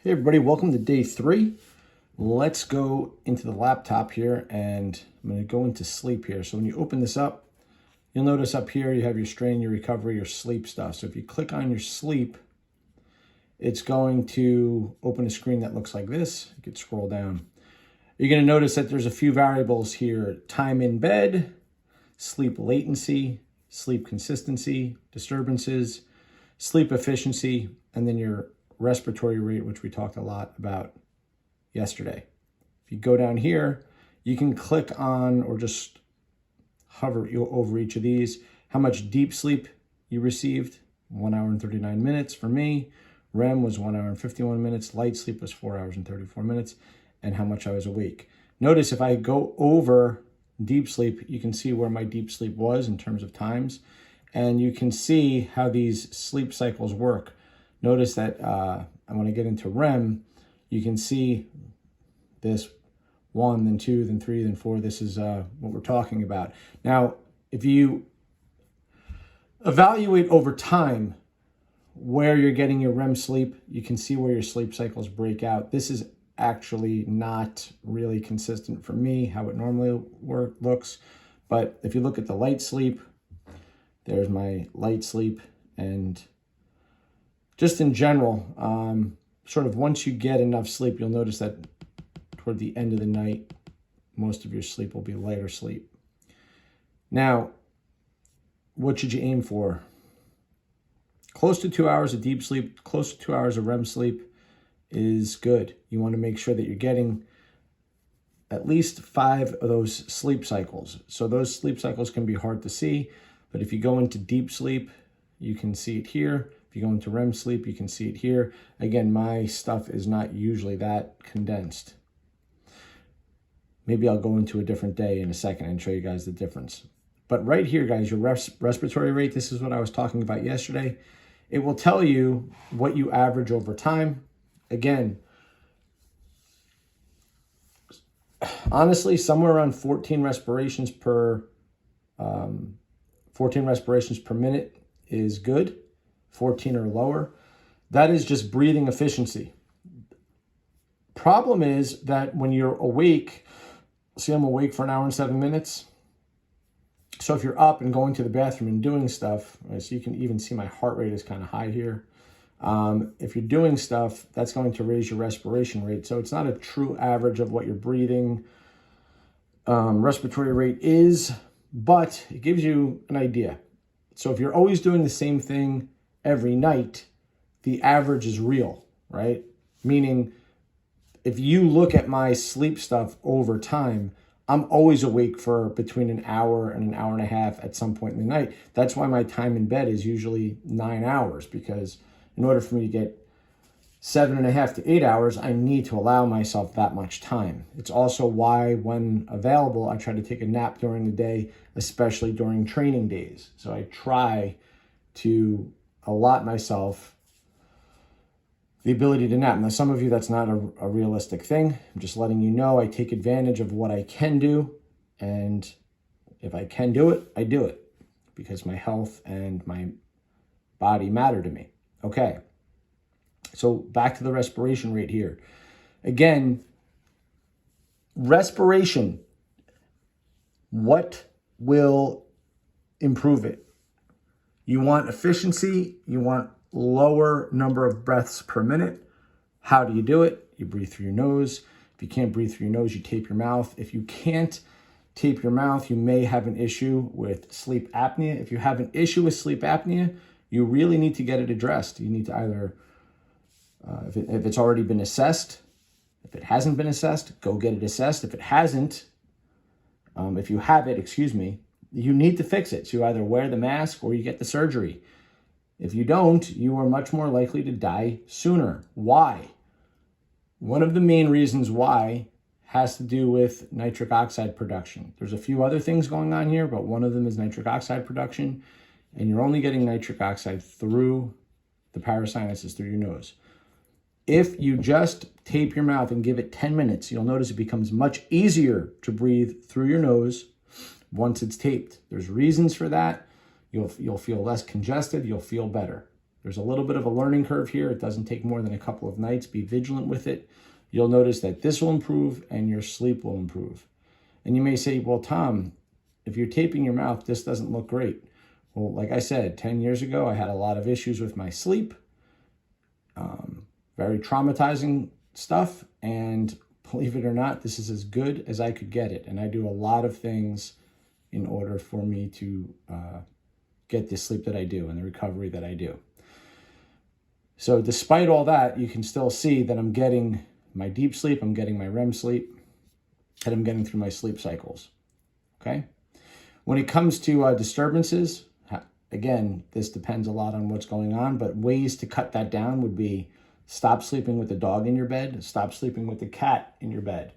Hey everybody, welcome to day 3. Let's go into the laptop here and I'm going to go into sleep here. So when you open this up, you'll notice up here you have your strain, your recovery, your sleep stuff. So if you click on your sleep, it's going to open a screen that looks like this. You can scroll down. You're going to notice that there's a few variables here: time in bed, sleep latency, sleep consistency, disturbances, sleep efficiency, and then your respiratory rate, which we talked a lot about yesterday. If you go down here, you can click on or just hover over each of these. How much deep sleep you received: 1 hour and 39 minutes for me. REM was 1 hour and 51 minutes. Light sleep was 4 hours and 34 minutes. And how much I was awake. Notice if I go over deep sleep, you can see where my deep sleep was in terms of times. And you can see how these sleep cycles work. Notice that when I get into REM, you can see this 1, then 2, then 3, then 4. This is what we're talking about. Now, if you evaluate over time where you're getting your REM sleep, you can see where your sleep cycles break out. This is actually not really consistent for me, how it normally looks. But if you look at the light sleep, there's my light sleep. And just in general, sort of once you get enough sleep, you'll notice that toward the end of the night, most of your sleep will be lighter sleep. Now, what should you aim for? Close to 2 hours of deep sleep, close to 2 hours of REM sleep is good. You want to make sure that you're getting at least 5 of those sleep cycles. So those sleep cycles can be hard to see, but if you go into deep sleep, you can see it here. If you go into REM sleep, you can see it here. Again, my stuff is not usually that condensed. Maybe I'll go into a different day in a second and show you guys the difference. But right here, guys, your respiratory rate, this is what I was talking about yesterday. It will tell you what you average over time. Again, honestly, somewhere around 14 respirations per minute is good. 14 or lower. That is just breathing efficiency. Problem is that when you're awake, see, I'm awake for 1 hour and 7 minutes. So if you're up and going to the bathroom and doing stuff, right, so you can even see my heart rate is kind of high here. If you're doing stuff, that's going to raise your respiration rate. So it's not a true average of what your breathing respiratory rate is, but it gives you an idea. So if you're always doing the same thing every night, the average is real, right? Meaning, if you look at my sleep stuff over time, I'm always awake for between an hour and an hour and a half at some point in the night. That's why my time in bed is usually 9 hours, because in order for me to get 7.5 to 8 hours, I need to allow myself that much time. It's also why, when available, I try to take a nap during the day, especially during training days. So I try to allot myself the ability to nap. Now, some of you, that's not a realistic thing. I'm just letting you know I take advantage of what I can do. And if I can do it, I do it, because my health and my body matter to me. Okay. So back to the respiration rate here. Again, respiration, what will improve it? You want efficiency, you want lower number of breaths per minute. How do you do it? You breathe through your nose. If you can't breathe through your nose, you tape your mouth. If you can't tape your mouth, you may have an issue with sleep apnea. If you have an issue with sleep apnea, you really need to get it addressed. You need to either, if it's already been assessed, if it hasn't been assessed, go get it assessed. If it hasn't, if you have it, you need to fix it. So you either wear the mask or you get the surgery. If you don't, you are much more likely to die sooner. Why? One of the main reasons why has to do with nitric oxide production. There's a few other things going on here, but one of them is nitric oxide production, and you're only getting nitric oxide through the parasinuses, through your nose. If you just tape your mouth and give it 10 minutes, you'll notice it becomes much easier to breathe through your nose once it's taped. There's reasons for that. You'll feel less congested. You'll feel better. There's a little bit of a learning curve here. It doesn't take more than a couple of nights. Be vigilant with it. You'll notice that this will improve and your sleep will improve. And you may say, well, Tom, if you're taping your mouth, this doesn't look great. Well, like I said, 10 years ago, I had a lot of issues with my sleep, very traumatizing stuff. And believe it or not, this is as good as I could get it. And I do a lot of things in order for me to get the sleep that I do and the recovery that I do. So despite all that, you can still see that I'm getting my deep sleep, I'm getting my REM sleep, and I'm getting through my sleep cycles, okay? When it comes to disturbances, again, this depends a lot on what's going on, but ways to cut that down would be stop sleeping with the dog in your bed, stop sleeping with the cat in your bed.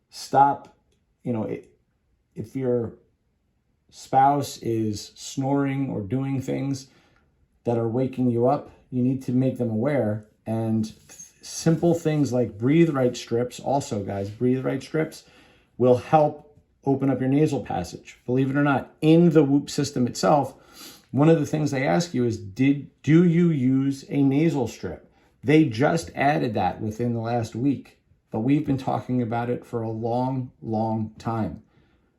Stop, if your spouse is snoring or doing things that are waking you up, you need to make them aware. And simple things like breathe right strips, also guys, breathe right strips will help open up your nasal passage. Believe it or not, in the Whoop system itself, one of the things they ask you is, do you use a nasal strip? They just added that within the last week, but we've been talking about it for a long, long time.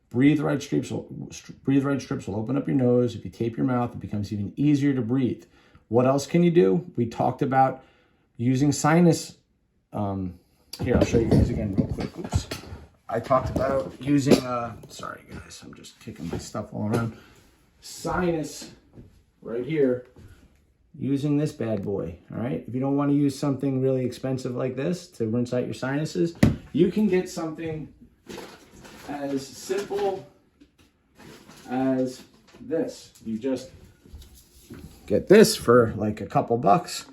Breathe right strips will open up your nose. If you tape your mouth, it becomes even easier to breathe. What else can you do? We talked about using sinus. Here, I'll show you guys again real quick. Oops. I talked about using, sorry guys, I'm just kicking my stuff all around. Sinus right here, using this bad boy, all right? If you don't want to use something really expensive like this to rinse out your sinuses, you can get something as simple as this. You just get this for like a couple bucks,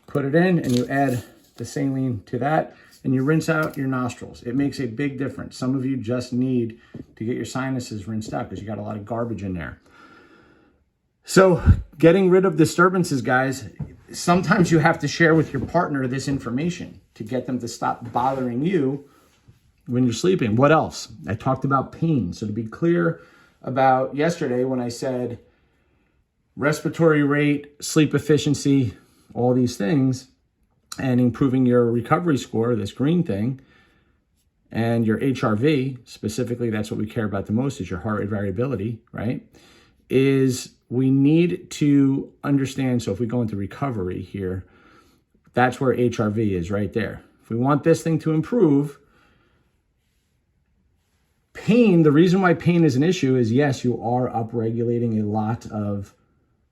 put it in, and you add the saline to that, and you rinse out your nostrils. It makes a big difference. Some of you just need to get your sinuses rinsed out because you got a lot of garbage in there. So getting rid of disturbances, guys, sometimes you have to share with your partner this information to get them to stop bothering you when you're sleeping. What else? I talked about pain. So to be clear about yesterday when I said respiratory rate, sleep efficiency, all these things, and improving your recovery score, this green thing, and your HRV, specifically, that's what we care about the most, is your heart rate variability, right? Is we need to understand, so if we go into recovery here, that's where HRV is right there. If we want this thing to improve, pain, the reason why pain is an issue is, yes, you are upregulating a lot of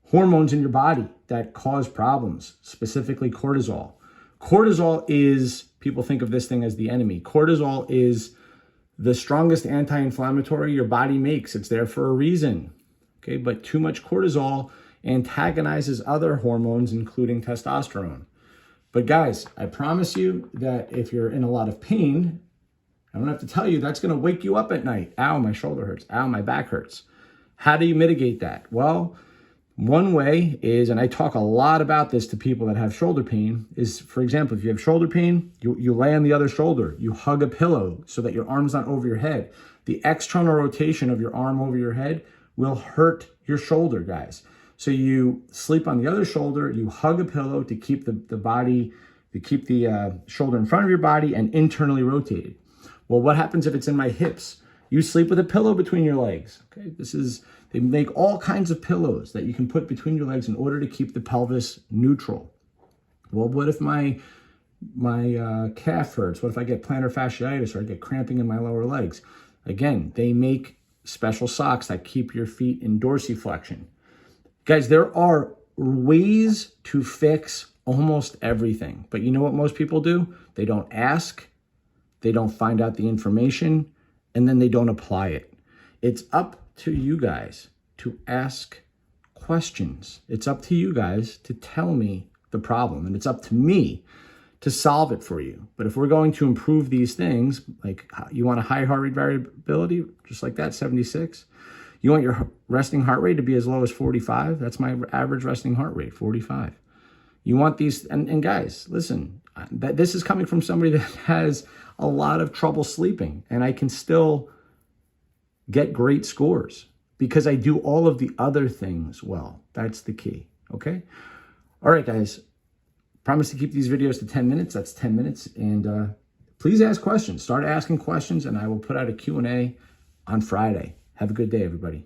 hormones in your body that cause problems, specifically cortisol. Cortisol is, people think of this thing as the enemy. Cortisol is the strongest anti-inflammatory your body makes. It's there for a reason, okay? But too much cortisol antagonizes other hormones, including testosterone. But guys, I promise you that if you're in a lot of pain, I don't have to tell you, that's going to wake you up at night. Ow, my shoulder hurts. Ow, my back hurts. How do you mitigate that? Well, one way is, and I talk a lot about this to people that have shoulder pain, is, for example, if you have shoulder pain, you lay on the other shoulder. You hug a pillow so that your arm's not over your head. The external rotation of your arm over your head will hurt your shoulder, guys. So you sleep on the other shoulder, you hug a pillow to keep the body, to keep the shoulder in front of your body and internally rotated. Well, what happens if it's in my hips? You sleep with a pillow between your legs. Okay, they make all kinds of pillows that you can put between your legs in order to keep the pelvis neutral. Well, what if my calf hurts? What if I get plantar fasciitis or I get cramping in my lower legs? Again, they make special socks that keep your feet in dorsiflexion. Guys, there are ways to fix almost everything. But you know what most people do? They don't ask, they don't find out the information, and then they don't apply it. It's up to you guys to ask questions. It's up to you guys to tell me the problem, and it's up to me to solve it for you. But if we're going to improve these things, like you want a high heart rate variability, just like that, 76. You want your resting heart rate to be as low as 45. That's my average resting heart rate, 45. You want these, and guys, listen, this is coming from somebody that has a lot of trouble sleeping, and I can still get great scores because I do all of the other things well. That's the key, okay? All right, guys. Promise to keep these videos to 10 minutes. That's 10 minutes. And please ask questions. Start asking questions, and I will put out a Q&A on Friday. Have a good day, everybody.